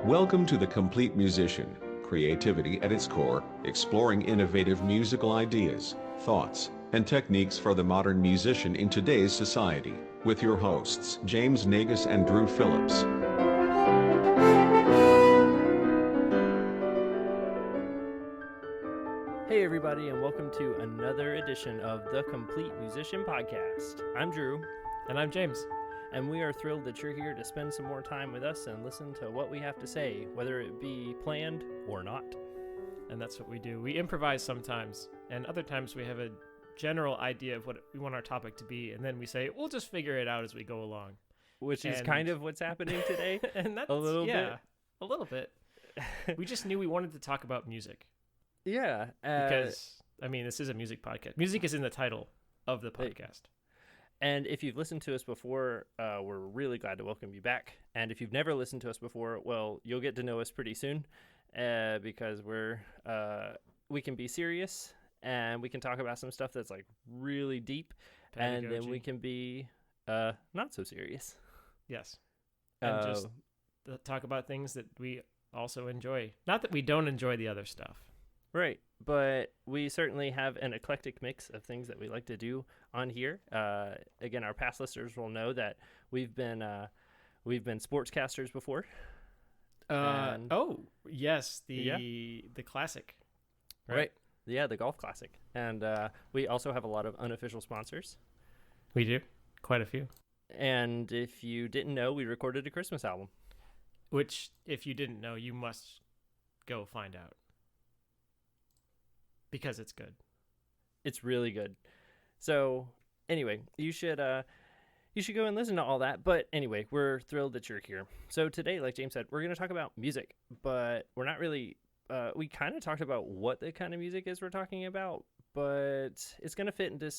Welcome to The Complete Musician, creativity at its core, exploring innovative musical ideas, thoughts, and techniques for the modern musician in today's society, with your hosts James Nagus and Drew Phillips. Hey everybody, and welcome to another edition of The Complete Musician Podcast. I'm Drew. And I'm James. And we are thrilled that you're here to spend some more time with us and listen to what we have to say, whether it be planned or not. And that's what we do. We improvise sometimes, and other times we have a general idea of what we want our topic to be, and then we say, we'll just figure it out as we go along. Which is kind of what's happening today. And that's, a little bit. A little bit. We just knew we wanted to talk about music. Yeah. Because, this is a music podcast. Music is in the title of the podcast. And if you've listened to us before, we're really glad to welcome you back. And if you've never listened to us before, well, you'll get to know us pretty soon because we can be serious and we can talk about some stuff that's like really deep. Pedagogy. And then we can be not so serious. Yes. And just talk about things that we also enjoy. Not that we don't enjoy the other stuff. Right, but we certainly have an eclectic mix of things that we like to do on here. Again, our past listeners will know that we've been sportscasters before. Yes, the classic. Right. Yeah, the golf classic. And we also have a lot of unofficial sponsors. We do, quite a few. And if you didn't know, we recorded a Christmas album. Which, if you didn't know, you must go find out. Because it's good. It's really good. So anyway, you should go and listen to all that. But anyway, we're thrilled that you're here. So today, like James said, we're going to talk about music, but we're not really, we kind of talked about what the kind of music is we're talking about, but it's going to fit into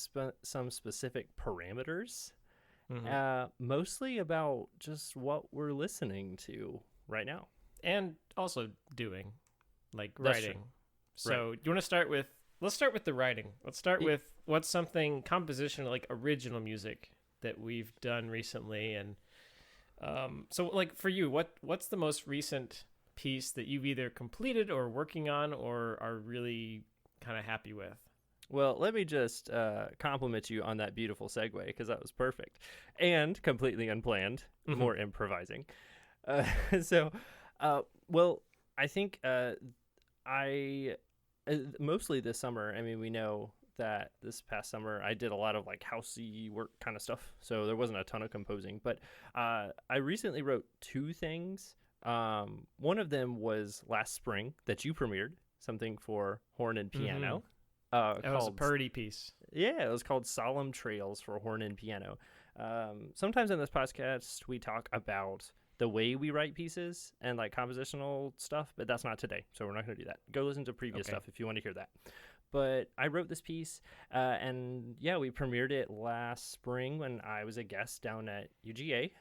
some specific parameters, mostly about just what we're listening to right now. And also doing, like That's writing. True. So you want to start with, let's start with the writing. Let's start with what's something compositional, like original music that we've done recently. And so like for you, what's the most recent piece that you've either completed or working on or are really kind of happy with? Well, let me just compliment you on that beautiful segue because that was perfect and completely unplanned, more improvising. Well, I think mostly this summer, we know that this past summer I did a lot of like housey work kind of stuff, so there wasn't a ton of composing, but I recently wrote two things. One of them was last spring that you premiered, something for horn and piano. It was a pretty piece. Yeah, it was called Solemn Trails for Horn and Piano. Sometimes in this podcast we talk about the way we write pieces and like compositional stuff, but that's not today, so we're not going to do that. Go listen to previous stuff if you want to hear that. But I wrote this piece, and yeah, we premiered it last spring when I was a guest down at UGA,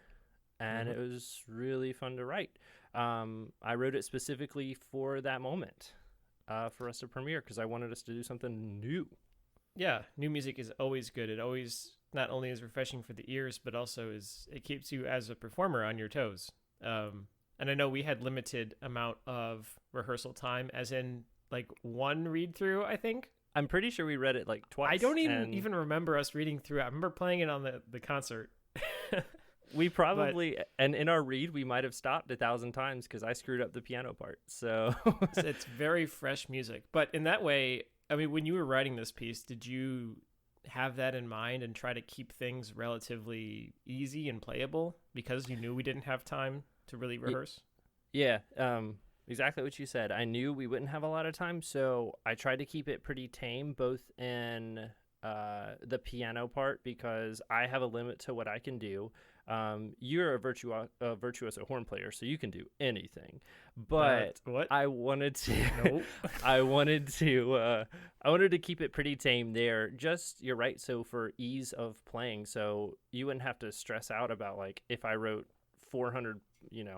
and it was really fun to write. I wrote it specifically for that moment, for us to premiere, because I wanted us to do something new. Yeah, new music is always good. It always not only is refreshing for the ears, but also it keeps you as a performer on your toes. And I know we had limited amount of rehearsal time, as in like one read through, I think. I'm pretty sure we read it like twice. I don't even remember us reading through it. I remember playing it on the concert. We probably, and in our read, we might have stopped 1,000 times because I screwed up the piano part. So it's very fresh music. But in that way, when you were writing this piece, did you have that in mind and try to keep things relatively easy and playable because you knew we didn't have time to really rehearse? Yeah, exactly what you said. I knew we wouldn't have a lot of time, so I tried to keep it pretty tame, both in the piano part, because I have a limit to what I can do. You're a virtuoso horn player, so you can do anything. But what? I wanted to. Nope. I wanted to keep it pretty tame there. Just, you're right. So for ease of playing, so you wouldn't have to stress out about like if I wrote 400,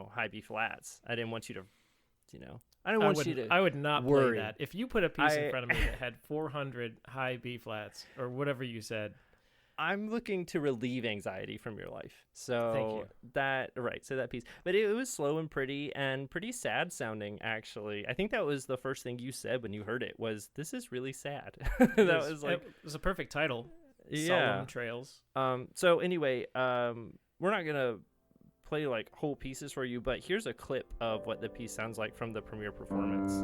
high B flats. I didn't want you to, I would not worry. play that. If you put a piece in front of me that had 400 high B flats or whatever you said, I'm looking to relieve anxiety from your life. So Thank you. so that piece. But it was slow and pretty sad sounding, actually. I think that was the first thing you said when you heard it was, this is really sad. It was a perfect title. Yeah. Solemn Trails. So anyway, we're not going to play like whole pieces for you, but here's a clip of what the piece sounds like from the premiere performance.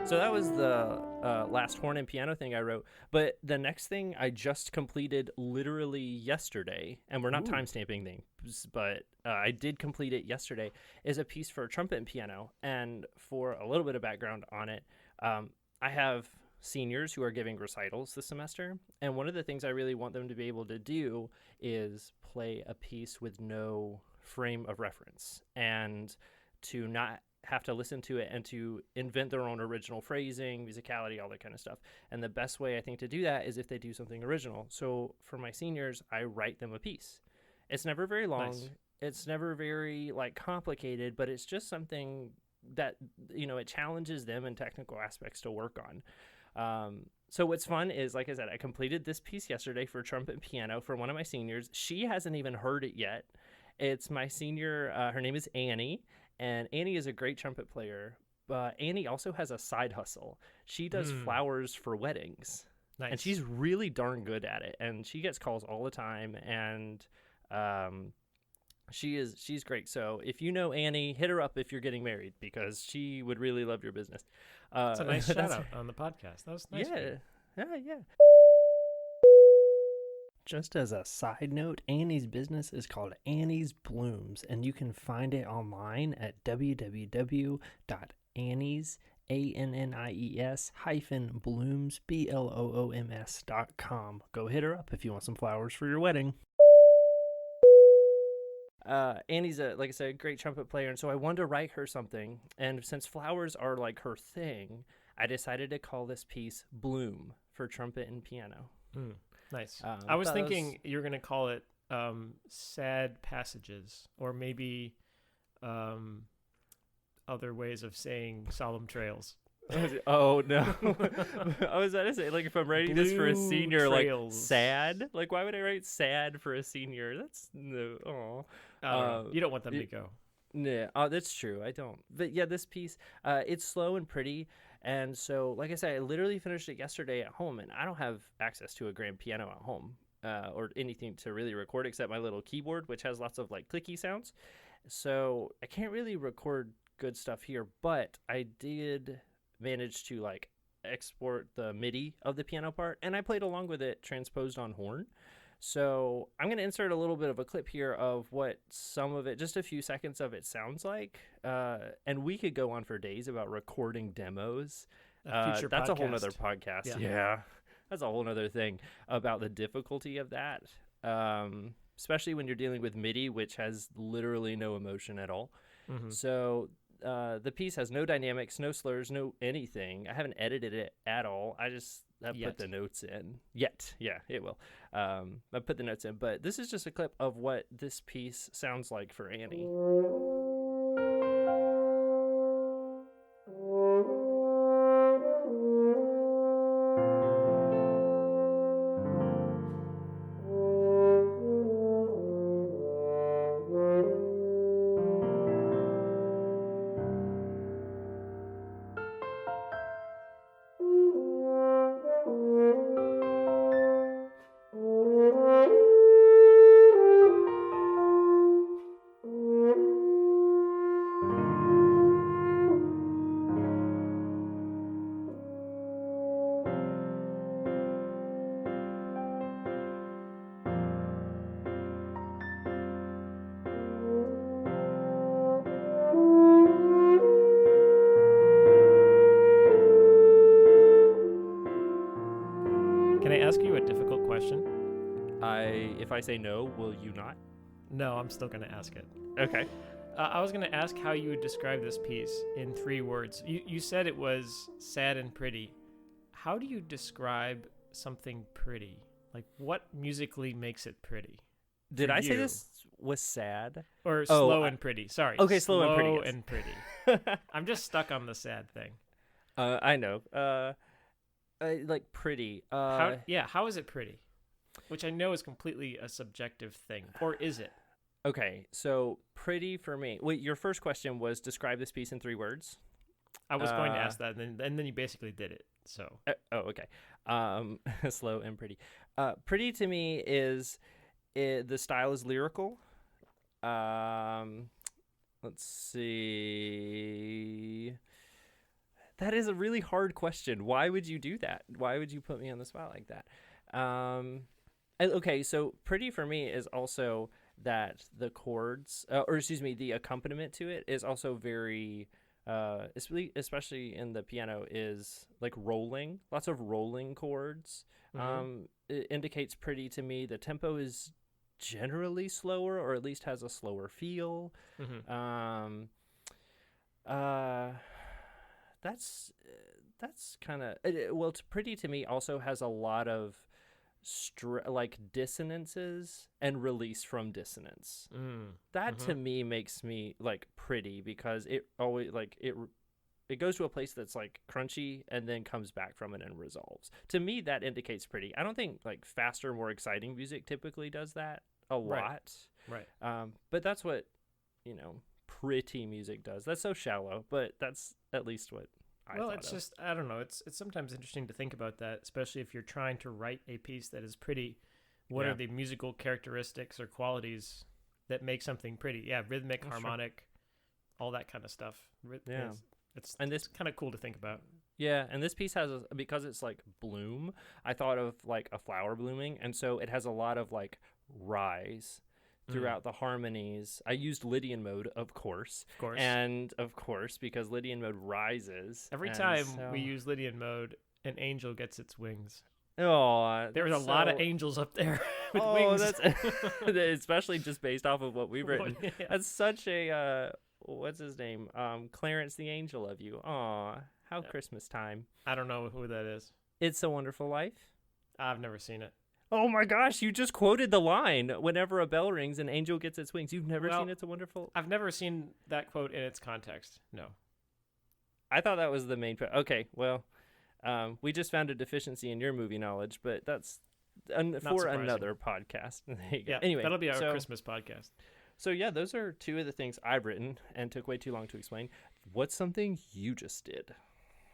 So that was the last horn and piano thing I wrote. But the next thing I just completed literally yesterday, and we're not timestamping things, but I did complete it yesterday, is a piece for trumpet and piano. And for a little bit of background on it, I have seniors who are giving recitals this semester. And one of the things I really want them to be able to do is play a piece with no frame of reference and to not have to listen to it and to invent their own original phrasing, musicality, all that kind of stuff. And the best way I think to do that is if they do something original. So for my seniors, I write them a piece. It's never very long. Nice. It's never very like complicated, but it's just something that, you know, it challenges them in technical aspects to work on. So what's fun is, like I said, I completed this piece yesterday for trumpet and piano for one of my seniors. She hasn't even heard it yet. It's my senior. Her name is Annie. And Annie is a great trumpet player, but Annie also has a side hustle. She does flowers for weddings. Nice. And she's really darn good at it. And she gets calls all the time. And she's great. So if you know Annie, hit her up if you're getting married, because she would really love your business. That's a nice shout out on the podcast. That was nice. Yeah. Just as a side note, Annie's business is called Annie's Blooms, and you can find it online at www.annies, ANNIES-blooms, BLOOMS.com. Go hit her up if you want some flowers for your wedding. Annie's like I said, a great trumpet player, and so I wanted to write her something. And since flowers are like her thing, I decided to call this piece Bloom for trumpet and piano. Nice. I was thinking you were going to call it Sad Passages, or maybe other ways of saying Solemn Trails. Oh, no. I was about to say, like, if I'm writing this for a senior, Trails. like, sad? Like, why would I write sad for a senior? That's, no, You don't want them to go. Yeah, that's true. I don't. But yeah, this piece, it's slow and pretty. And so, like I said, I literally finished it yesterday at home, and I don't have access to a grand piano at home or anything to really record except my little keyboard, which has lots of like clicky sounds. So I can't really record good stuff here, but I did manage to like export the MIDI of the piano part, and I played along with it transposed on horn. So I'm going to insert a little bit of a clip here of what some of it, just a few seconds of it sounds like. And we could go on for days about recording demos. That's podcast. a whole nother podcast. Yeah. That's a whole nother thing about the difficulty of that. Especially when you're dealing with MIDI, which has literally no emotion at all. Mm-hmm. So the piece has no dynamics, no slurs, no anything. I haven't edited it at all. I put the notes in. Yeah, it will. I put the notes in, but this is just a clip of what this piece sounds like for Annie. I say no, will you not? No, I'm still gonna ask it. Okay. I was gonna ask how you would describe this piece in 3 words. You said it was sad and pretty. How do you describe something pretty? Like, what musically makes it pretty? Did for I say you? this was sad? Or Oh, slow and pretty? Sorry. Okay, slow and pretty, yes. and pretty. I'm just stuck on the sad thing. I know. Like pretty. How is it pretty? Which I know is completely a subjective thing. Or is it? Okay, so pretty for me. Wait, your first question was describe this piece in 3 words? I was going to ask that, and then you basically did it. So. Okay. Slow and pretty. Pretty to me is the style is lyrical. Let's see. That is a really hard question. Why would you do that? Why would you put me on the spot like that? Okay, so pretty for me is also that the chords, the accompaniment to it is also very, especially in the piano, is like rolling, lots of rolling chords. It indicates pretty to me. The tempo is generally slower, or at least has a slower feel. That's kind of well. It's pretty to me. Also has a lot of like dissonances and release from dissonance. That to me makes me like pretty, because it always like it goes to a place that's like crunchy and then comes back from it and resolves. To me, that indicates pretty. I don't think like faster, more exciting music typically does that a lot. Right. But that's what, pretty music does. That's so shallow, but that's at least what I thought it's of. just, I don't know. It's sometimes interesting to think about that, especially if you're trying to write a piece that is pretty. What are the musical characteristics or qualities that make something pretty? Yeah, rhythmic, harmonic, all that kind of stuff. It's kind of cool to think about. Yeah, and this piece has, because it's like bloom, I thought of like a flower blooming, and so it has a lot of like rise throughout the harmonies. I used Lydian mode, of course. And of course, because Lydian mode rises. Every time we use Lydian mode, an angel gets its wings. Oh, there's a lot of angels up there with wings. That's especially just based off of what we've written. That's such a what's his name? Clarence the Angel of You. Aw, how Christmas time. I don't know who that is. It's a Wonderful Life. I've never seen it. Oh my gosh, you just quoted the line, whenever a bell rings, an angel gets its wings. You've never seen It's a Wonderful... I've never seen that quote in its context. No. I thought that was the main... Okay, well, we just found a deficiency in your movie knowledge, but that's for another podcast. There you go. Yeah, anyway, that'll be our Christmas podcast. So yeah, those are 2 of the things I've written and took way too long to explain. What's something you just did?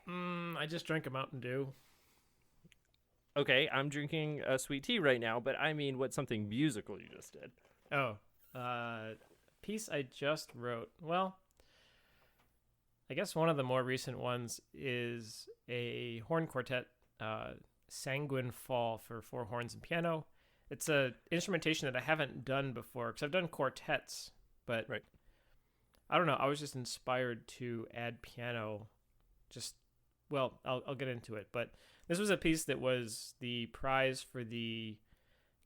I just drank a Mountain Dew. Okay, I'm drinking a sweet tea right now, but I mean, what's something musical you just did? Piece I just wrote. Well, I guess one of the more recent ones is a horn quartet, Sanguine Fall for 4 horns and piano. It's a instrumentation that I haven't done before, because I've done quartets, but I don't know. I was just inspired to add piano. I'll get into it, but this was a piece that was the prize for the,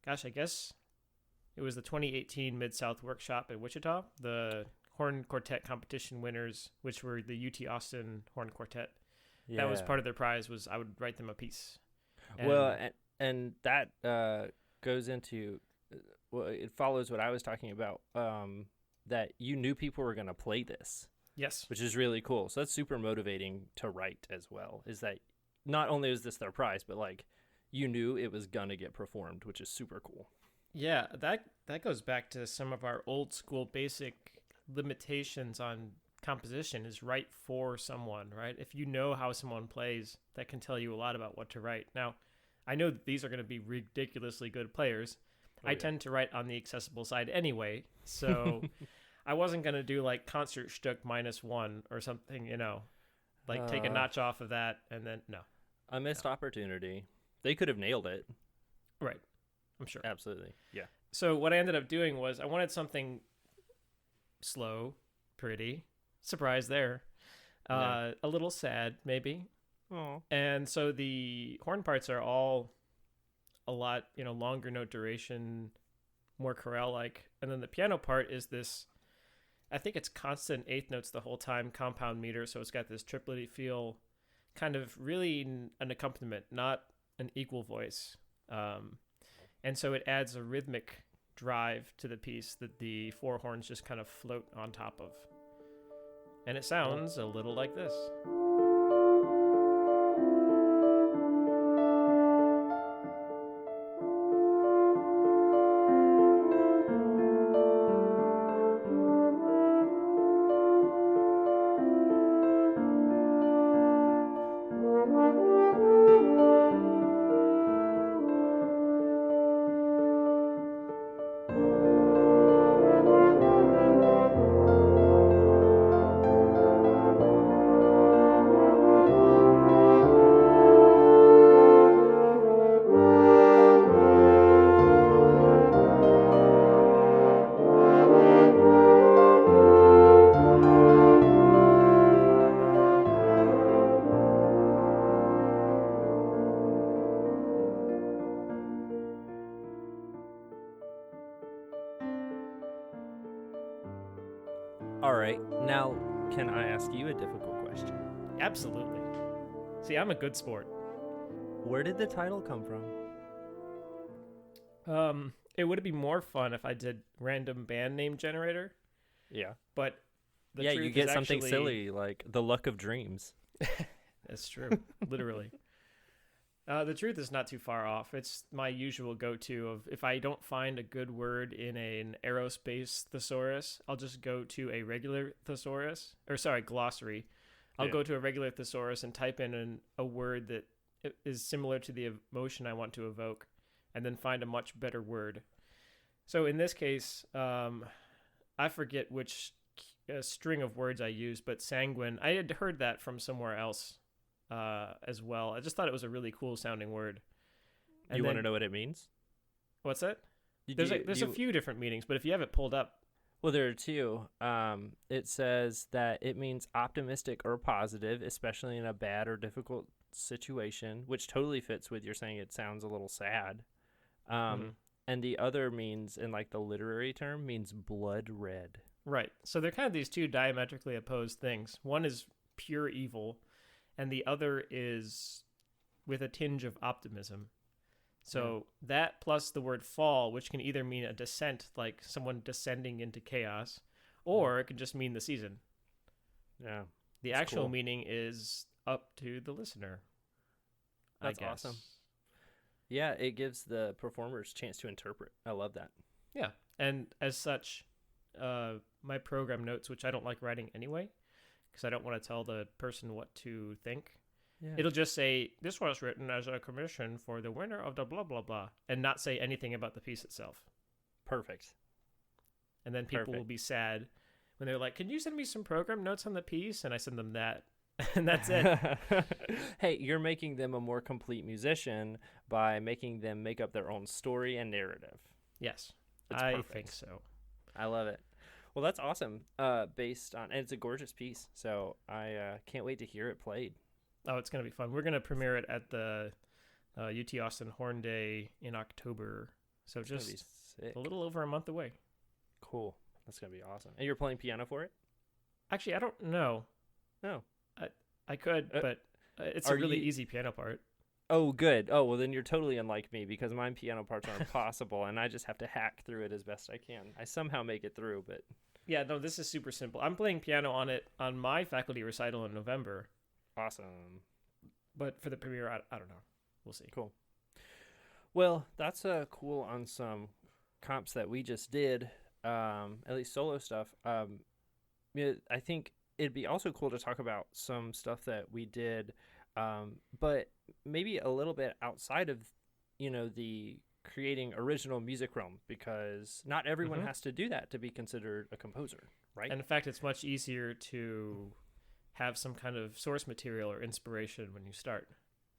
I guess it was the 2018 Mid-South Workshop in Wichita, the horn quartet competition winners, which were the UT Austin Horn Quartet. Yeah. That was part of their prize, was I would write them a piece. And that goes into, it follows what I was talking about, that you knew people were going to play this. Yes. Which is really cool. So that's super motivating to write as well, is that not only is this their prize, but like you knew it was going to get performed, which is super cool. Yeah, that goes back to some of our old school basic limitations on composition, is write for someone, right? If you know how someone plays, that can tell you a lot about what to write. Now, I know that these are going to be ridiculously good players. I tend to write on the accessible side anyway, so I wasn't going to do like concert Stück -1 or something, like take a notch off of that, and then no. A missed opportunity. They could have nailed it. Right. I'm sure. Absolutely. Yeah. So what I ended up doing was I wanted something slow, pretty, surprise there, a little sad maybe. Oh. And so the horn parts are all a lot, longer note duration, more chorale-like. And then the piano part is this, I think it's constant eighth notes the whole time, compound meter. So it's got this triplety feel, kind of really an accompaniment, not an equal voice. And so it adds a rhythmic drive to the piece that the four horns just kind of float on top of. And it sounds a little like this. All right, now can I ask you a difficult question? Absolutely. See, I'm a good sport. Where did the title come from? It would be more fun if I did random band name generator, Yeah. but the Yeah, truth you get is something actually- silly like The Luck of Dreams. That's true, literally. The truth is not too far off. It's my usual go-to of if I don't find a good word in an aerospace thesaurus, I'll just go to a regular thesaurus, glossary. I'll Yeah. go to a regular thesaurus and type in a word that is similar to the emotion I want to evoke, and then find a much better word. So in this case, I forget which string of words I used, but sanguine, I had heard that from somewhere else as well. I just thought it was a really cool sounding word. And You want to then- know what it means? What's that? Did There's you- a few different meanings, but if you have it pulled up, Well, there are two. It says that it means optimistic or positive, especially in a bad or difficult situation, which totally fits with your saying it sounds a little sad. And the other means, in like the literary term, means blood red. right. So they're kind of these two diametrically opposed things. One is pure evil, and the other is with a tinge of optimism. So that plus the word fall, which can either mean a descent, like someone descending into chaos, or it can just mean the season. Yeah. The That's actual cool. meaning is up to the listener. I That's guess. awesome. Yeah, it gives the performers a chance to interpret. I love that. Yeah. And as such, my program notes, which I don't like writing anyway, because I don't want to tell the person what to think. Yeah. It'll just say, this was written as a commission for the winner of the blah, blah, blah, and not say anything about the piece itself. Perfect. And then people will Perfect. be sad when they're like, can you send me some program notes on the piece? And I send them that. And that's it. Hey, you're making them a more complete musician by making them make up their own story and narrative. Yes. It's I perfect. think so. I love it. Well, that's awesome. Based on, and it's a gorgeous piece. So I can't wait to hear it played. Oh, it's going to be fun. We're going to premiere it at the UT Austin Horn Day in October. So It's gonna be just sick. a little over a month away. Cool. That's gonna be awesome. And you're playing piano for it? Actually, I don't know. No. I could, but it's are a really you- easy piano part. Oh, good. Oh, well, then you're totally unlike me because my piano parts are impossible, and I just have to hack through it as best I can. I somehow make it through, but Yeah, no, this is super simple. I'm playing piano on it on my faculty recital in November, awesome. but for the premiere, I don't know. We'll see. Cool. Well, that's cool on some comps that we just did, at least solo stuff. Yeah, I think it'd be also cool to talk about some stuff that we did, but maybe a little bit outside of, the creating original music realm, because not everyone Mhm. has to do that to be considered a composer, right? And in fact, it's much easier to have some kind of source material or inspiration when you start.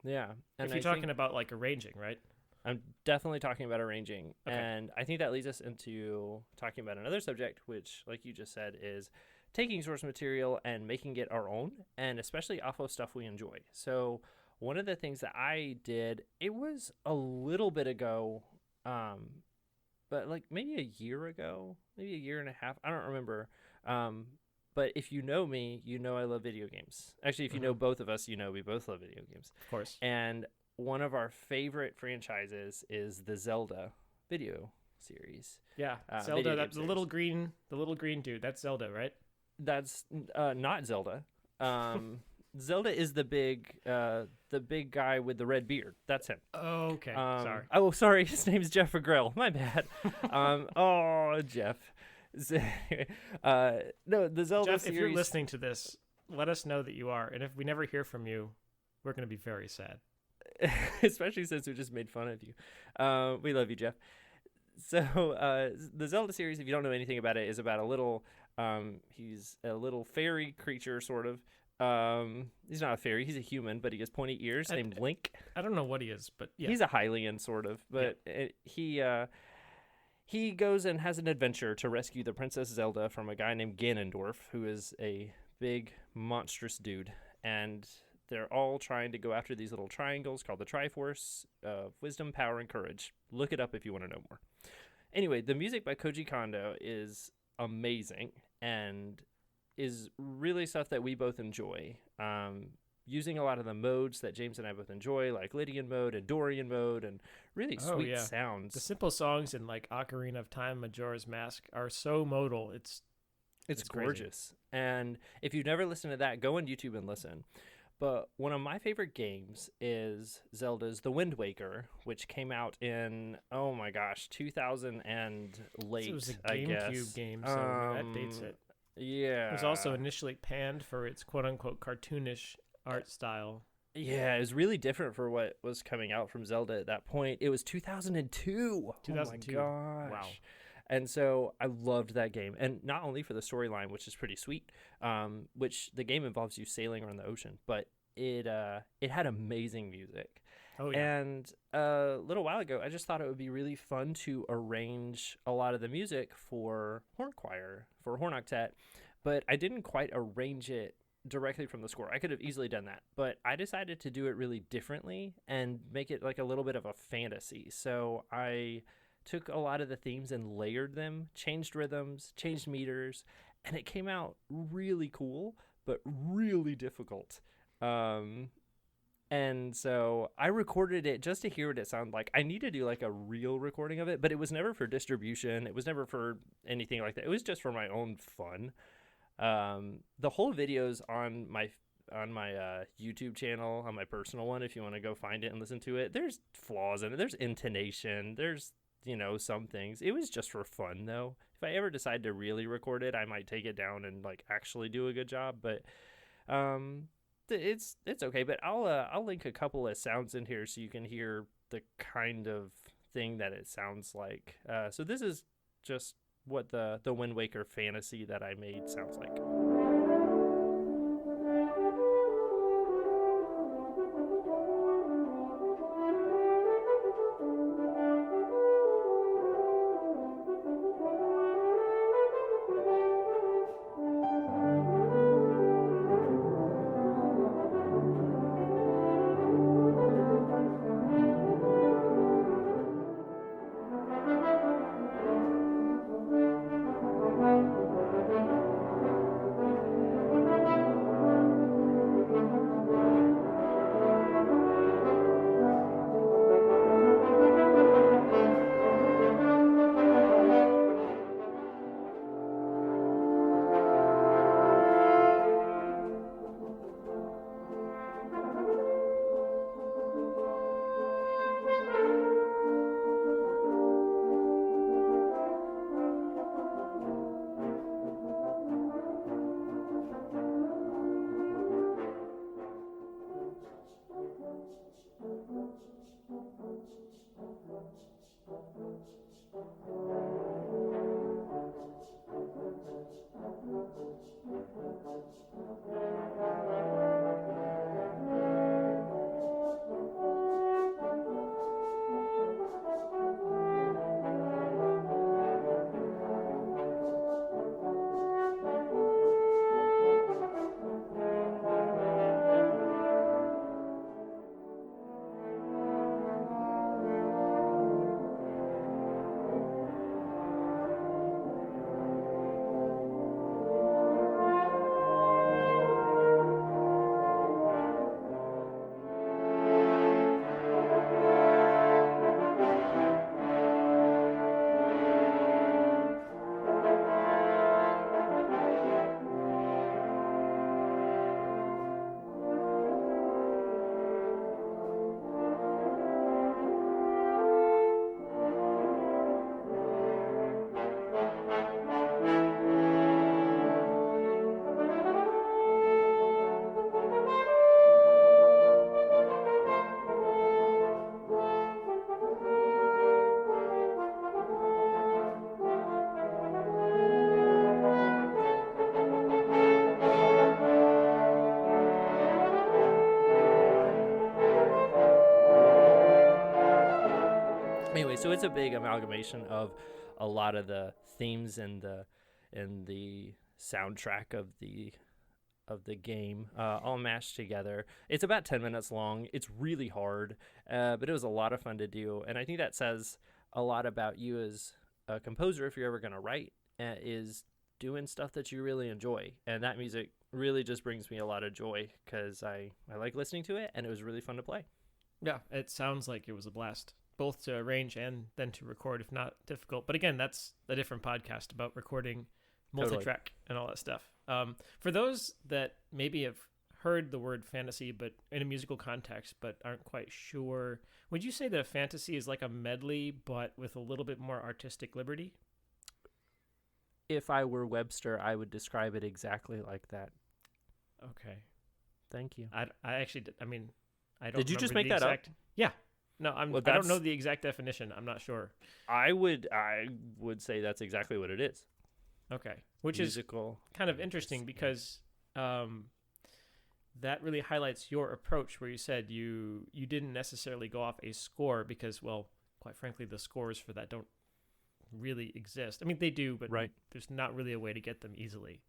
Yeah. And If you're talking about like arranging, right? I'm definitely talking about arranging. Okay. And I think that leads us into talking about another subject, which, like you just said, is taking source material and making it our own, and especially off of stuff we enjoy. So one of the things that I did, it was a little bit ago, but like maybe a year ago, maybe a year and a half. I don't remember. But if you know me, you know I love video games. Actually, if you know both of us, you know we both love video games. Of course. And one of our favorite franchises is the Zelda video series. Yeah, video Zelda. game That, the series. little green dude. That's Zelda, right? That's not Zelda. Zelda is the big guy with the red beard. That's him. Oh, okay. Sorry. Oh, sorry. His name's Jeff Agrell. My bad. Oh, Jeff. No, the Zelda Jeff, series. if you're listening to this, let us know that you are. And if we never hear from you, we're going to be very sad. Especially since we just made fun of you. We love you, Jeff. So the Zelda series, if you don't know anything about it, is about a little he's a little fairy creature, sort of. He's not a fairy, he's a human, but he has pointy ears, named Link. I don't know what he is, but yeah. He's a Hylian, sort of, but he goes and has an adventure to rescue the Princess Zelda from a guy named Ganondorf, who is a big, monstrous dude. And they're all trying to go after these little triangles called the Triforce of Wisdom, Power, and Courage. Look it up if you want to know more. Anyway, the music by Koji Kondo is amazing and is really stuff that we both enjoy. Using a lot of the modes that James and I both enjoy, like Lydian mode and Dorian mode, and really sweet sounds. The simple songs in like Ocarina of Time, Majora's Mask are so modal. It's gorgeous. And if you've never listened to that, go on YouTube and listen. But one of my favorite games is Zelda's The Wind Waker, which came out in, 2000 and late, it was a I guess. GameCube game, so that dates it. Yeah. It was also initially panned for its quote-unquote cartoonish art style. Yeah, it was really different for what was coming out from Zelda at that point. It was 2002. 2002. Oh my gosh. Wow. And so I loved that game. And not only for the storyline, which is pretty sweet, which the game involves you sailing around the ocean, but it had amazing music. Oh, yeah. And a little while ago, I just thought it would be really fun to arrange a lot of the music for horn choir, for horn octet, but I didn't quite arrange it directly from the score. I could have easily done that, but I decided to do it really differently and make it like a little bit of a fantasy. So I took a lot of the themes and layered them, changed rhythms, changed meters, and it came out really cool, but really difficult. And so I recorded it just to hear what it sounded like. I need to do like a real recording of it, but it was never for distribution. It was never for anything like that. It was just for my own fun. The whole video's on my YouTube channel, on my personal one, if you want to go find it and listen to it. There's flaws in it. There's intonation. There's, some things. It was just for fun, though. If I ever decide to really record it, I might take it down and like actually do a good job. But it's okay. But I'll link a couple of sounds in here so you can hear the kind of thing that it sounds like. So this is just what the Wind Waker fantasy that I made sounds like. Anyway, so it's a big amalgamation of a lot of the themes and the soundtrack of the game all mashed together. It's about 10 minutes long. It's really hard, but it was a lot of fun to do. And I think that says a lot about you as a composer if you're ever going to write, is doing stuff that you really enjoy. And that music really just brings me a lot of joy because I like listening to it, and it was really fun to play. Yeah, it sounds like it was a blast, both to arrange and then to record, if not difficult. But again, that's a different podcast about recording multi-track and all that stuff. For those that maybe have heard the word fantasy but in a musical context but aren't quite sure, would you say that a fantasy is like a medley but with a little bit more artistic liberty? If I were Webster, I would describe it exactly like that. Okay. Thank you. I actually did. I mean, I don't. Did you just remember make the that exact, Yeah. No, I don't know the exact definition. I'm not sure. I would say that's exactly what it is. Okay. Which Musical. is kind of interesting because that really highlights your approach, where you said you didn't necessarily go off a score because, well, quite frankly, the scores for that don't really exist. I mean, they do, but there's not really a way to get them easily.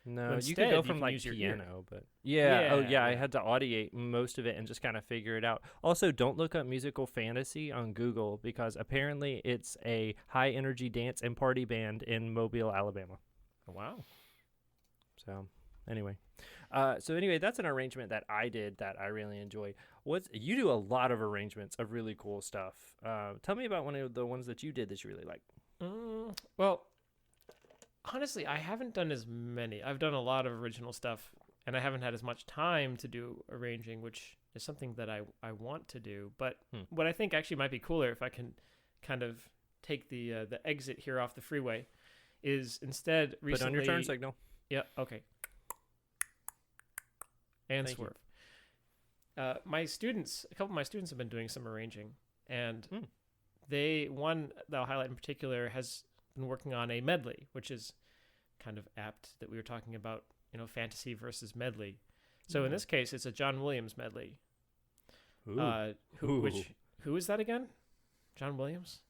No, instead, you could go from like use your piano, ear. but yeah. I had to audiate most of it and just kind of figure it out. Also, don't look up musical fantasy on Google because apparently it's a high energy dance and party band in Mobile, Alabama. Oh, wow. So anyway, that's an arrangement that I did that I really enjoy. You do a lot of arrangements of really cool stuff. Tell me about one of the ones that you did that you really like. Well, honestly, I haven't done as many. I've done a lot of original stuff, and I haven't had as much time to do arranging, which is something that I want to do. But what I think actually might be cooler, if I can kind of take the exit here off the freeway, is instead recently... Put on your turn signal. Yeah, okay. And Thank swerve. A couple of my students have been doing some arranging, and one that I'll highlight in particular has been working on a medley, which is kind of apt that we were talking about, fantasy versus medley. So in this case, it's a John Williams medley. Who is that again? John Williams?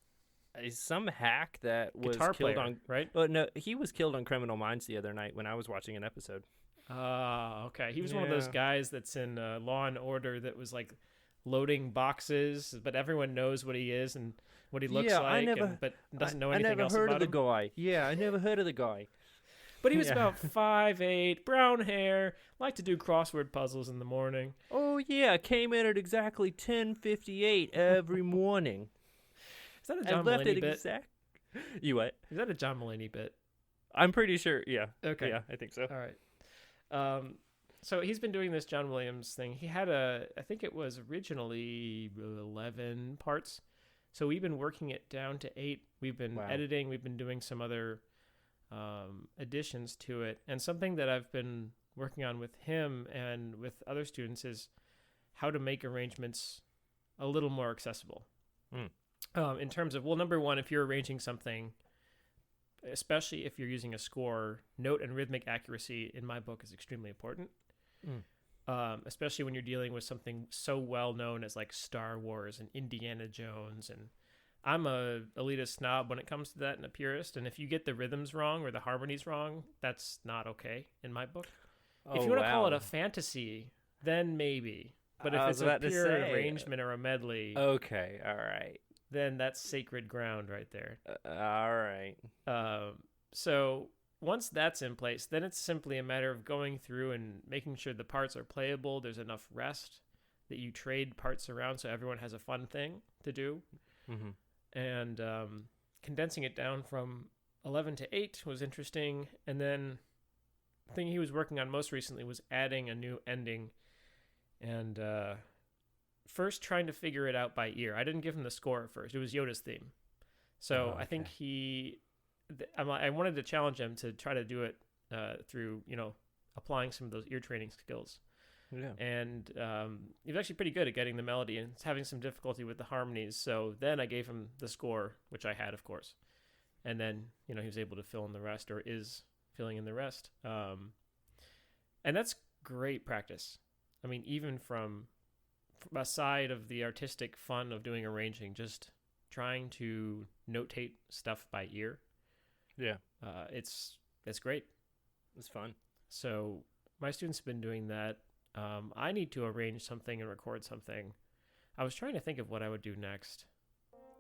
Some hack that was Guitar killed player, on right? Oh no, he was killed on Criminal Minds the other night when I was watching an episode. Okay. He was one of those guys that's in Law and Order that was like loading boxes, but everyone knows what he is and what he looks like, but doesn't know anything else about him. I never heard of the guy. Yeah, I never heard of the guy. But he was about 5'8", brown hair, liked to do crossword puzzles in the morning. Oh yeah, came in at exactly 10:58 every morning. Is that a John Mulaney bit? You what? Is that a John Mulaney bit? I'm pretty sure. Yeah. Okay. Yeah, I think so. All right. So he's been doing this John Williams thing. He had I think it was originally 11 parts. So we've been working it down to 8. We've been editing. We've been doing some other additions to it. And something that I've been working on with him and with other students is how to make arrangements a little more accessible. In terms of, well, number one, if you're arranging something, especially if you're using a score, note and rhythmic accuracy in my book is extremely important. Especially when you're dealing with something so well known as like Star Wars and Indiana Jones. And I'm a elitist snob when it comes to that and a purist. And if you get the rhythms wrong or the harmonies wrong, that's not okay in my book. If you want to call it a fantasy, then maybe. But if it's a pure arrangement or a medley, okay, all right, then that's sacred ground right there. All right. So once that's in place, then it's simply a matter of going through and making sure the parts are playable. There's enough rest that you trade parts around so everyone has a fun thing to do. And condensing it down from 11 to 8 was interesting. And then the thing he was working on most recently was adding a new ending. And first trying to figure it out by ear. I didn't give him the score at first. It was Yoda's theme. So I think I wanted to challenge him to try to do it through, applying some of those ear training skills. Yeah. And he was actually pretty good at getting the melody and having some difficulty with the harmonies. So then I gave him the score, which I had, of course. And then, he was able to fill in the rest, or is filling in the rest. And that's great practice. I mean, even from aside of the artistic fun of doing arranging, just trying to notate stuff by ear. Yeah. It's great. It's fun. So my students have been doing that. I need to arrange something and record something. I was trying to think of what I would do next.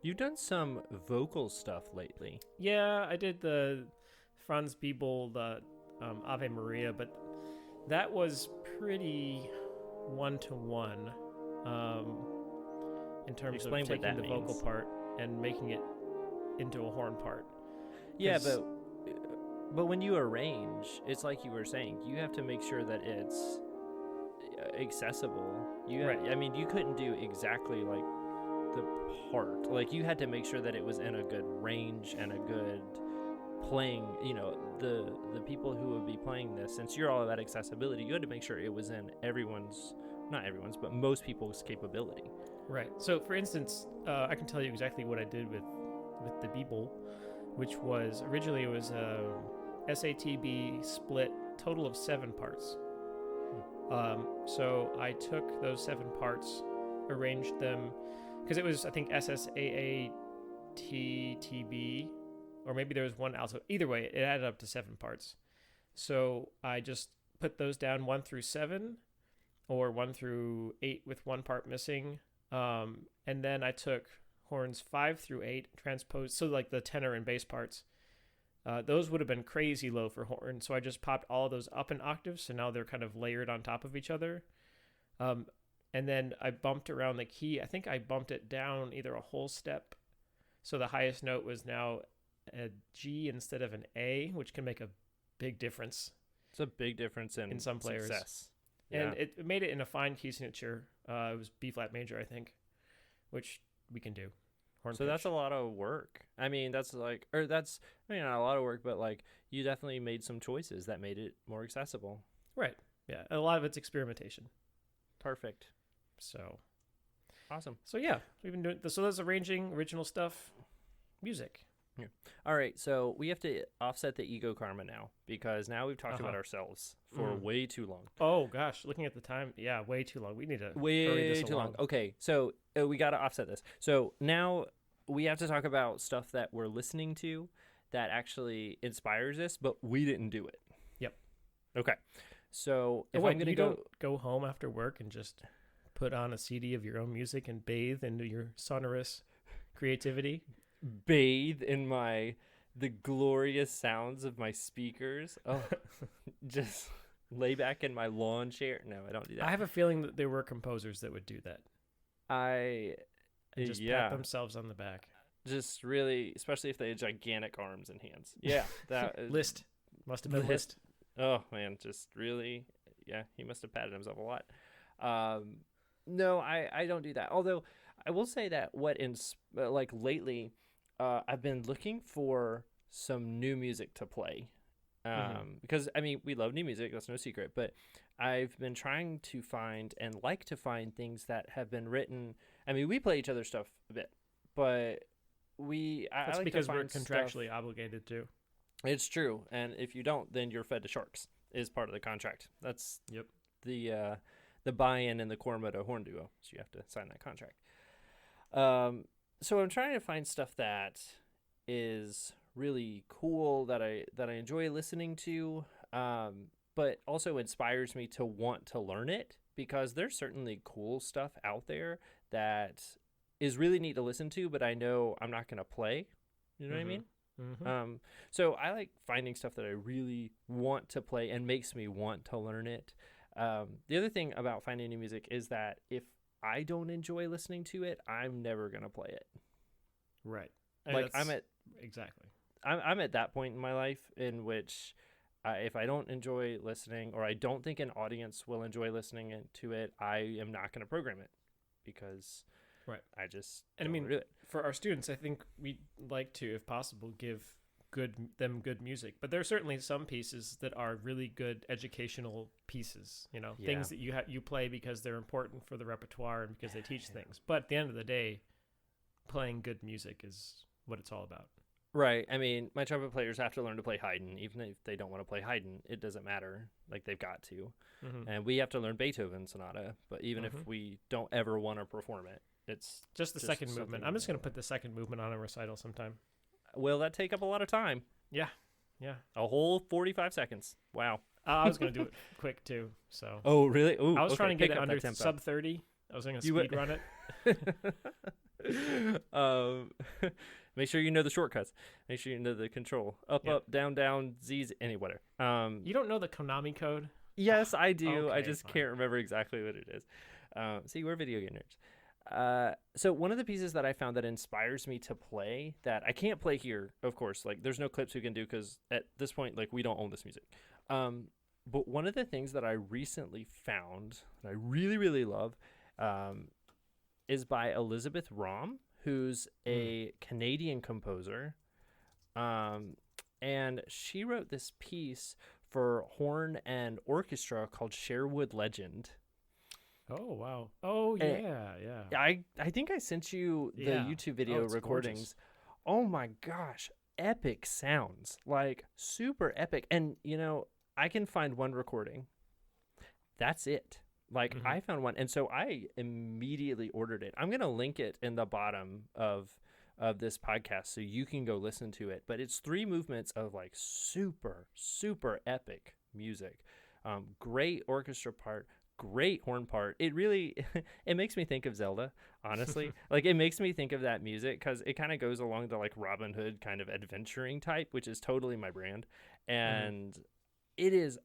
You've done some vocal stuff lately. Yeah, I did the Franz Biebl, the Ave Maria, but that was pretty one-to-one in terms Explain of what taking that the vocal means. part and making it into a horn part. Yeah, 'Cause- but when you arrange, it's like you were saying, you have to make sure that it's accessible. Right. I mean, you couldn't do exactly like the part. Like you had to make sure that it was in a good range and a good playing. You know, the people who would be playing this, since you're all about accessibility, you had to make sure it was in not everyone's, but most people's capability. Right. So, for instance, I can tell you exactly what I did with the Biebl, which was originally it was a SATB split total of 7 parts. So I took those 7 parts, arranged them, because it was I think SSAATTB, or maybe there was one also. Either way, it added up to 7 parts. So I just put those down 1 through 7, or 1 through 8 with 1 part missing. And then I took horns 5 through 8, transposed, so like the tenor and bass parts. Those would have been crazy low for horn, so I just popped all of those up in octaves, so now they're kind of layered on top of each other. And then I bumped around the key. I think I bumped it down either a whole step, so the highest note was now a G instead of an A, which can make a big difference. It's a big difference in some players. success. And Yeah. it made it in a fine key signature. It was B flat major, I think, which we can do. Horn So that's pitch. a lot of work. I mean, not a lot of work, but like you definitely made some choices that made it more accessible. Right. Yeah. A lot of it's experimentation. Perfect. So Awesome. yeah, we've been doing this. So that's arranging, original stuff, music. All right, so we have to offset the ego karma now because now we've talked about ourselves for way too long. Oh gosh, looking at the time, yeah, way too long. We need to hurry Way this too along. long. Okay, so we got to offset this. So now we have to talk about stuff that we're listening to that actually inspires us, but we didn't do it. Yep. Okay. So Oh, if wait, I'm going to you go don't go home after work and just put on a CD of your own music and bathe into your sonorous creativity. bathe in the glorious sounds of my speakers. Oh, just lay back in my lawn chair. No, I don't do that. I have a feeling that there were composers that would do that and just pat themselves on the back. just really, especially if they had gigantic arms and hands. Yeah, that is, Liszt must have been Liszt. Liszt. Oh man, just really, yeah, he must have patted himself a lot. No, I don't do that. Although I will say that like lately, I've been looking for some new music to play. Because I mean, we love new music, that's no secret, but I've been trying to find and like to find things that have been written. I mean, we play each other's stuff a bit, but That's like because to we're find contractually stuff. obligated to. It's true, and if you don't, then you're fed to sharks. Is part of the contract. That's the buy-in in the Cor Moto Horn Duo. So you have to sign that contract. So I'm trying to find stuff that is really cool that I enjoy listening to, but also inspires me to want to learn it, because there's certainly cool stuff out there that is really neat to listen to, but I know I'm not going to play. You know what I mean? Mm-hmm. So I like finding stuff that I really want to play and makes me want to learn it. The other thing about finding new music is that if I don't enjoy listening to it, I'm never going to play it. Right. Like exactly. I'm at that point in my life in which if I don't enjoy listening, or I don't think an audience will enjoy listening to it, I am not going to program it, because Right. I just And I don't mean, do it. for our students, I think we'd like to, if possible, give them good music. But there are certainly some pieces that are really good educational pieces. You know, things that you play because they're important for the repertoire and because they teach things. But at the end of the day, playing good music is what it's all about. Right. I mean, my trumpet players have to learn to play Haydn. Even if they don't want to play Haydn, it doesn't matter. Like, they've got to. Mm-hmm. And we have to learn Beethoven Sonata, but even if we don't ever want to perform it. It's Just the second something movement. I'm just going to more. put the second movement on a recital sometime. Will that take up a lot of time? Yeah. A whole 45 seconds. Wow. I was going to do it quick too. So Oh, really? Ooh, I was trying to get pick it up that under tempo. sub 30. I was going to You speed would- run it. Make sure you know the shortcuts. Make sure you know the control. Up, Yeah. up, down, down, Z's, any whatever. You don't know the Konami code? Yes, I do. I Okay, just fine. can't remember exactly what it is. See, we're video game nerds. So one of the pieces that I found that inspires me to play that I can't play here, of course, like there's no clips we can do because at this point, like we don't own this music. But one of the things that I recently found that I really, really love is by Elizabeth Rom, who's a Canadian composer. And she wrote this piece for horn and orchestra called Sherwood Legend. Oh, wow. Oh, And- yeah. I think I sent you the Yeah. YouTube video Oh, it's recordings. Oh my gosh, epic sounds, like super epic. And I can find one recording. That's it. Like Mhm. I found one, and so I immediately ordered it. I'm gonna link it in the bottom of this podcast so you can go listen to it. But it's 3 movements of like super epic music. Great orchestra part, great horn part. It really it makes me think of Zelda, honestly. Like it makes me think of that music because it kind of goes along the like Robin Hood kind of adventuring type, which is totally my brand, and it is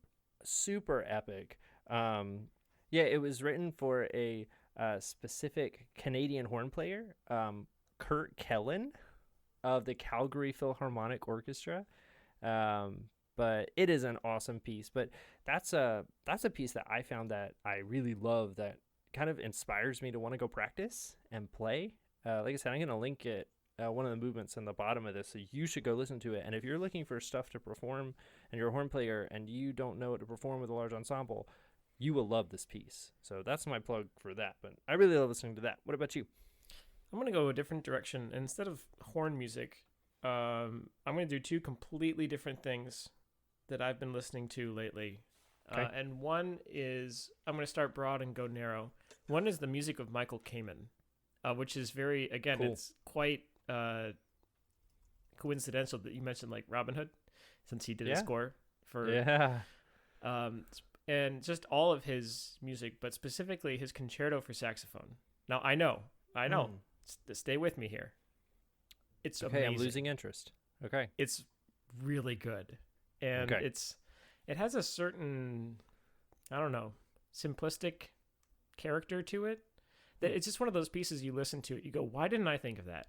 super epic. Yeah, it was written for a specific Canadian horn player, Kurt Kellen of the Calgary Philharmonic Orchestra. But it is an awesome piece. But that's a piece that I found that I really love that kind of inspires me to want to go practice and play. Like I said, I'm going to link it, one of the movements in the bottom of this, so you should go listen to it. And if you're looking for stuff to perform and you're a horn player and you don't know what to perform with a large ensemble, you will love this piece. So that's my plug for that. But I really love listening to that. What about you? I'm going to go a different direction. Instead of horn music, I'm going to do 2 completely different things that I've been listening to lately. Okay. And one is, I'm going to start broad and go narrow. One is the music of Michael Kamen, which is very, again, Cool. it's quite coincidental that you mentioned like Robin Hood, since he did a Yeah. score for Yeah. and just all of his music, but specifically his concerto for saxophone. Now I know. Stay with me here. It's Okay, amazing. I'm losing interest. Okay. It's really good, and Okay. it has a certain, I don't know, simplistic character to it. That it's just one of those pieces you listen to it, you go, why didn't I think of that?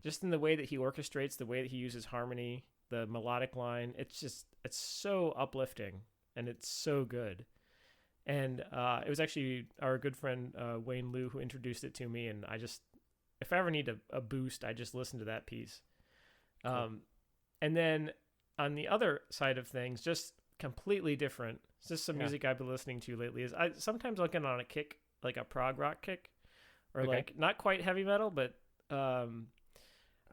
Just in the way that he orchestrates, the way that he uses harmony, the melodic line, it's so uplifting and it's so good. And it was actually our good friend Wayne Liu who introduced it to me, and if I ever need a boost, I just listen to that piece. Cool. And then on the other side of things, just completely different. It's just some music I've been listening to lately. Sometimes I'll get on a kick, like a prog rock kick, or like not quite heavy metal, but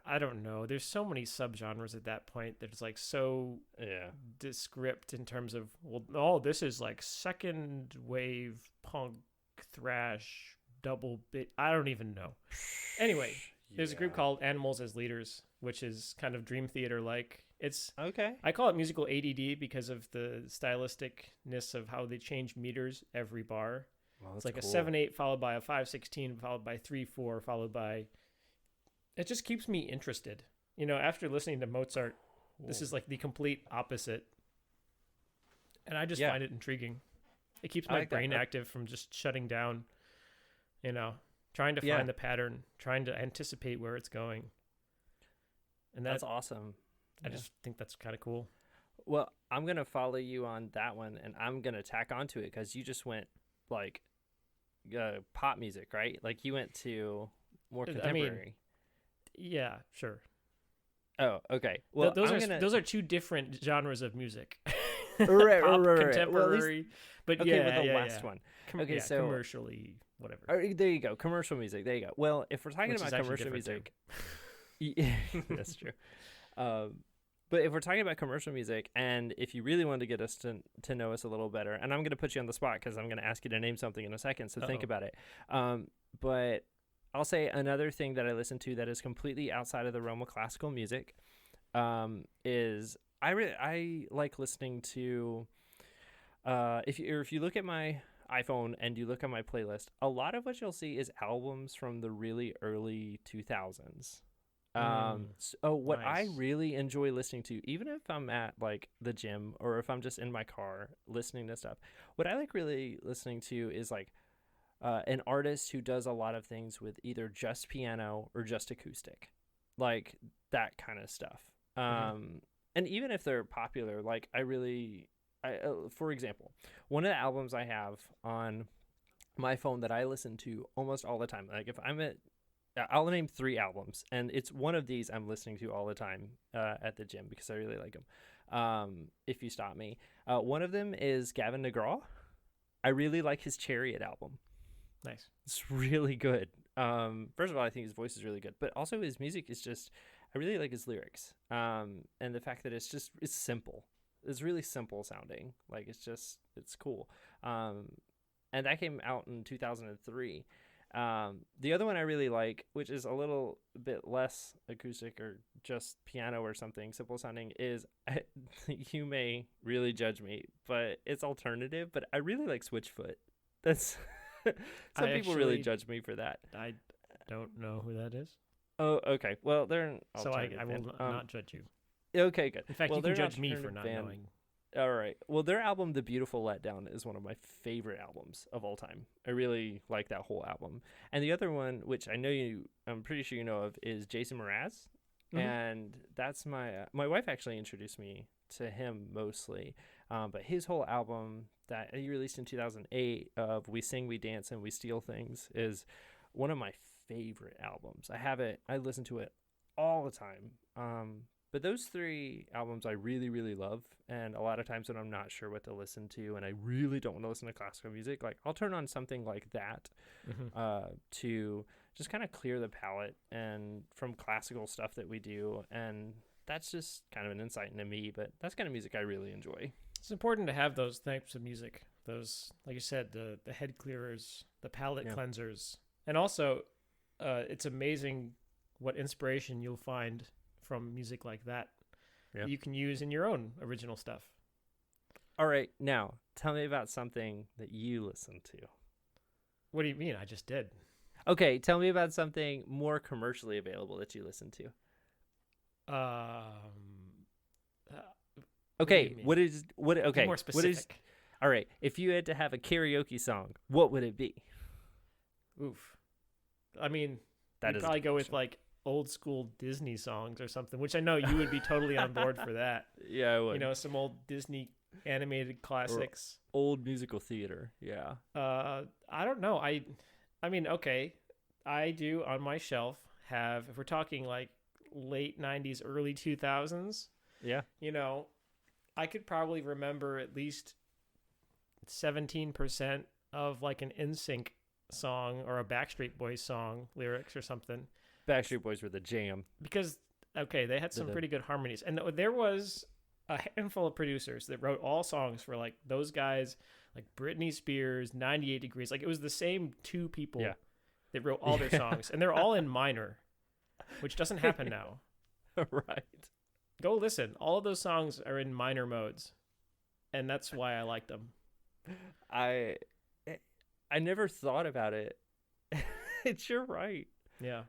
I don't know. There's so many subgenres at that point that it's like so descript in terms of, this is like second wave punk thrash double bit. I don't even know. Anyway, there's a group called Animals as Leaders, which is kind of Dream Theater like. It's Okay. I call it musical ADD because of the stylisticness of how they change meters every bar. Well, It's like a 7/8 followed by a 5/16 followed by 3/4 followed by. It just keeps me interested. After listening to Mozart, this is like the complete opposite. And I just find it intriguing. It keeps my brain active from just shutting down, trying to find the pattern, trying to anticipate where it's going. And that's awesome. I just think that's kind of cool. Well, I'm going to follow you on that one, and I'm going to tack onto it because you just went like pop music, right? Like you went to more contemporary. Yeah, sure. Oh, okay. Well, those are 2 different genres of music. Right, Pop, right. contemporary. But okay, with the last one. Okay, so commercially, whatever. There you go. Commercial music. There you go. Well, if we're talking about commercial music, that's true. But if we're talking about commercial music, and if you really wanted to get us to know us a little better, and I'm going to put you on the spot because I'm going to ask you to name something in a second, so think about it. But I'll say another thing that I listen to that is completely outside of the realm of classical music is I like listening to if you look at my iPhone and you look at my playlist, a lot of what you'll see is albums from the really early 2000s. So what I Nice. really enjoy listening to, even if I'm at like the gym or if I'm just in my car listening to stuff, what I like really listening to is like an artist who does a lot of things with either just piano or just acoustic, like that kind of stuff. And even if they're popular, like for example, one of the albums I have on my phone that I listen to almost all the time, like if I'm at, I'll name 3 albums, and it's one of these I'm listening to all the time at the gym because I really like them. If you stop me, one of them is Gavin DeGraw. I really like his Chariot album. Nice. It's really good. First of all, I think his voice is really good, but also his music is just, I really like his lyrics. And the fact that it's simple. It's really simple sounding. Like it's cool. And that came out in 2003. The other one I really like, which is a little bit less acoustic or just piano or something simple sounding, is you may really judge me, but it's alternative, but I really like Switchfoot. That's some people really judge me for that. I don't know who that is. Oh, okay. Well, they're an So I alternative will band. not judge you. Okay, good. In fact, Well, you can they're an judge me for alternative not band. knowing. All right. Well, their album, The Beautiful Letdown, is one of my favorite albums of all time. I really like that whole album. And the other one, which I'm pretty sure you know of, is Jason Mraz. Mhm. And that's my wife actually introduced me to him mostly. But his whole album that he released in 2008 of We Sing, We Dance, and We Steal Things is one of my favorite albums. I listen to it all the time. But those 3 albums I really, really love. And a lot of times when I'm not sure what to listen to and I really don't want to listen to classical music, like I'll turn on something like that to just kind of clear the palette and from classical stuff that we do. And that's just kind of an insight into me, but that's kind of music I really enjoy. It's important to have those types of music. Those, like you said, the head clearers, the palate cleansers. And also, it's amazing what inspiration you'll find from music like that you can use in your own original stuff. All right, now tell me about something that you listen to. What do you mean? I just did. Okay, tell me about something more commercially available that you listen to. Okay, Be more specific. All right, if you had to have a karaoke song, what would it be? Oof. I mean, That you'd is a probably good go with question. like old school Disney songs or something, which I know you would be totally on board for that. Yeah, I would. You know, some old Disney animated classics. Old musical theater. Yeah. I don't know. I mean, okay, I do on my shelf have, if we're talking like late 90s, early 2000s, Yeah. you know, I could probably remember at least 17% of like an NSYNC song or a Backstreet Boys song lyrics or something. Backstreet Boys were the jam. Because, okay, they had some pretty good harmonies. And there was a handful of producers that wrote all songs for like those guys, like Britney Spears, 98 Degrees. Like it was the same 2 people that wrote all their songs. And they're all in minor, which doesn't happen now. Right. Go listen. All of those songs are in minor modes. And that's why I like them. I never thought about it. You're right. Yeah.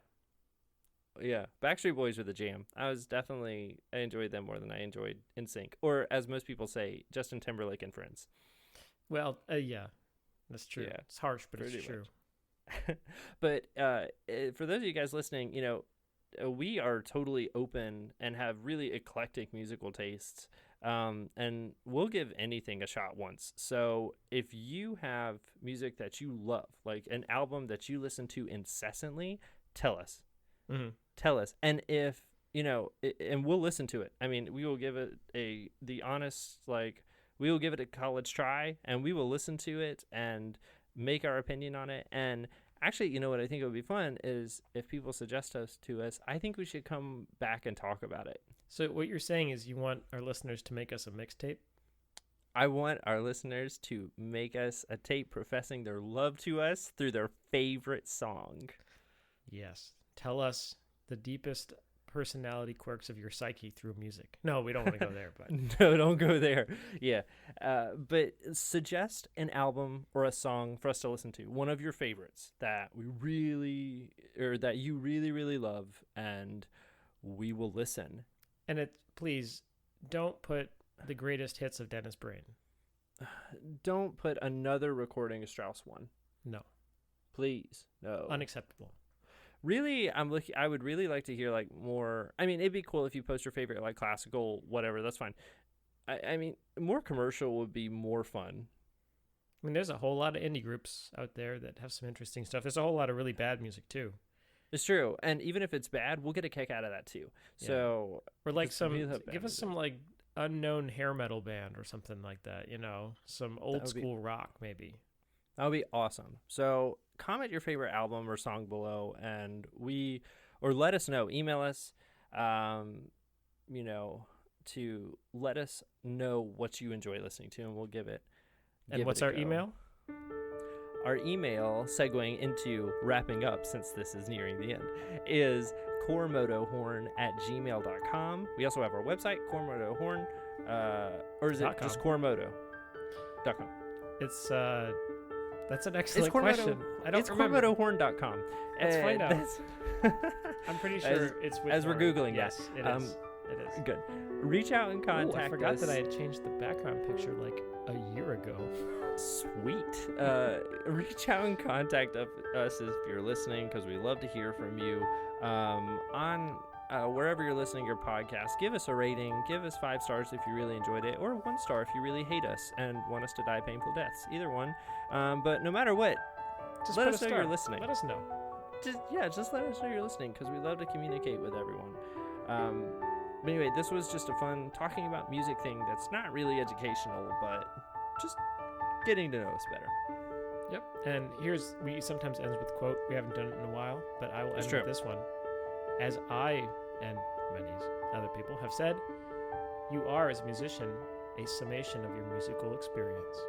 Yeah, Backstreet Boys were the jam. I enjoyed them more than I enjoyed NSYNC, or as most people say, Justin Timberlake and Friends. Well, yeah, that's true. Yeah, it's harsh, but it's pretty true. But for those of you guys listening, you know, we are totally open and have really eclectic musical tastes, and we'll give anything a shot once. So if you have music that you love, like an album that you listen to incessantly, tell us. Mm-hmm. Tell us. And if, you know, and we'll listen to it. I mean, we will give it we will give it a college try, and we will listen to it and make our opinion on it. And actually, you know what I think it would be fun is if people suggest us to us, I think we should come back and talk about it. So what you're saying is you want our listeners to make us a mixtape? I want our listeners to make us a tape professing their love to us through their favorite song. Yes. Tell us the deepest personality quirks of your psyche through music. No, we don't want to go there, but No, don't go there. Yeah. But suggest an album or a song for us to listen to. One of your favorites that you really, really love, and we will listen. And please don't put the greatest hits of Dennis Brain. Don't put another recording of Strauss 1. No. Please. No. Unacceptable. Really, I would really like to hear like more. I mean, it'd be cool if you post your favorite like classical, whatever. That's fine. I mean, more commercial would be more fun. I mean, there's a whole lot of indie groups out there that have some interesting stuff. There's a whole lot of really bad music too. It's true, and even if it's bad, we'll get a kick out of that too. Yeah. So, or like give us some like unknown hair metal band or something like that. You know, some old school rock maybe. That would be awesome. So comment your favorite album or song below, and or let us know. Email us, to let us know what you enjoy listening to, and we'll give it. And what's our email? Our email, segueing into wrapping up since this is nearing the end, is cormotohorn@gmail.com. We also have our website, cormotohorn, or is it just cormoto.com? It's that's an excellent question. I don't remember. It's cormotohorn.com. Let's find out. I'm pretty sure it's with we're Googling. Yes, it is. It is. Good. Reach out and contact us. I forgot that I had changed the background picture like a year ago. Sweet. Reach out and contact us if you're listening, because we love to hear from you. On wherever you're listening to your podcast, give us a rating. Give us 5 stars if you really enjoyed it, or 1 star if you really hate us and want us to die painful deaths. Either one. But no matter what, just let us know you're listening. Let us know. Just let us know you're listening, because we love to communicate with everyone. But anyway, this was just a fun talking about music thing that's not really educational, but just getting to know us better. Yep. And we sometimes ends with quote. We haven't done it in a while, but I will end with this one. As I and many other people have said, you are, as a musician, a summation of your musical experience.